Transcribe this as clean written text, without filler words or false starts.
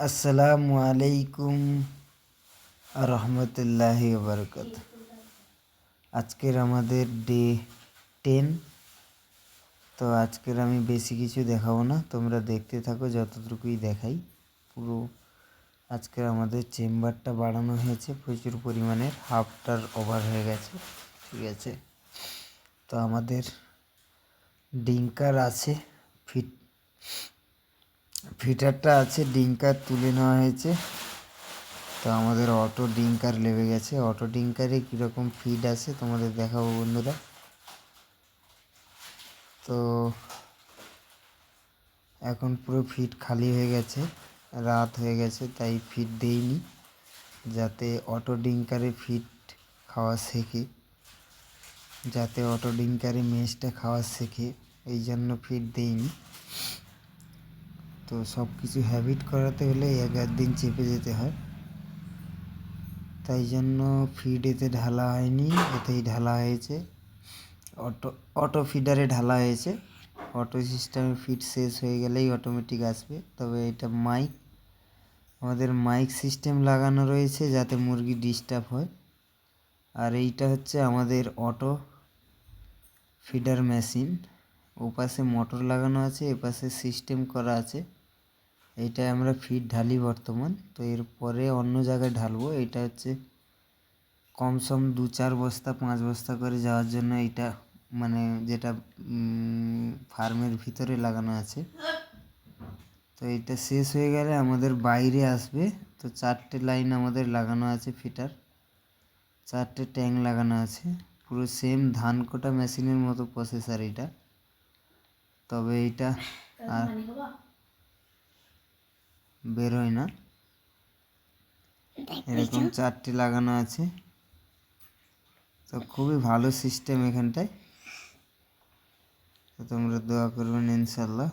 আসসালামু আলাইকুম রহমতুল্লাহি বারাকাত। আজকের আমাদের ডে 10। তো আজকের আমি বেশি কিছু দেখাবো না, তোমরা দেখতে থাকো যতটুকুই দেখাই। পুরো আজকের আমাদের চেম্বারটা বাড়ানো হয়েছে প্রচুর পরিমাণের, হাফটার ওভার হয়ে গেছে, ঠিক আছে। তো আমাদের ডিঙ্কার আছে, ফিটারটা আছে, ডিঙ্কার তুলে নেওয়া হয়েছে। তো আমাদের অটো ডিঙ্কার লেগে গেছে। অটো ডিঙ্কারে কীরকম ফিড আছে তোমাদের দেখাবো বন্ধুরা। তো এখন পুরো ফিড খালি হয়ে গেছে, রাত হয়ে গেছে, তাই ফিড দেইনি, যাতে অটো ডিঙ্কারে ফিড খাওয়া শেখে, যাতে অটো ডিঙ্কারে মেজটা খাওয়া শেখে, এই জন্য ফিড দেইনি। তো সব কিছু হ্যাবিট করাতে হলে 11 দিন চেপে যেতে হয়, তাই জন্য ফিড এতে ঢালা হয়নি, এতেই ঢালা হয়েছে। অটো ফিডারে ঢালা হয়েছে। অটো সিস্টেমে ফিড শেষ হয়ে গেলেই অটোমেটিক আসবে। তবে এটা আমাদের মাইক সিস্টেম লাগানো রয়েছে যাতে মুরগি ডিস্টার্ব হয়। আর এইটা হচ্ছে আমাদের অটো ফিডার মেশিন। ওপাশে মোটর লাগানো আছে, এপাশে সিস্টেম করা আছে। এইটায় আমরা ফিড ঢালি বর্তমান। তো এরপরে অন্য জায়গায় ঢালবো। এটা হচ্ছে কমসম 2-4 বস্তা 5 বস্তা করে যাওয়ার জন্য এইটা, মানে যেটা ফার্মের ভিতরে লাগানো আছে। তো এটা শেষ হয়ে গেলে আমাদের বাইরে আসবে। তো 4টে লাইন আমাদের লাগানো আছে, ফিটার 4টে ট্যাঙ্ক লাগানো আছে, পুরো সেম ধান কোটা মেশিনের মতো প্রসেসার এটা। তবে এইটা আর বেরোয় না, এরকম 4টে লাগানো আছে। তো খুবই ভালো সিস্টেম এখানটায়। তো তোমরা দোয়া করবেন ইনশাল্লাহ।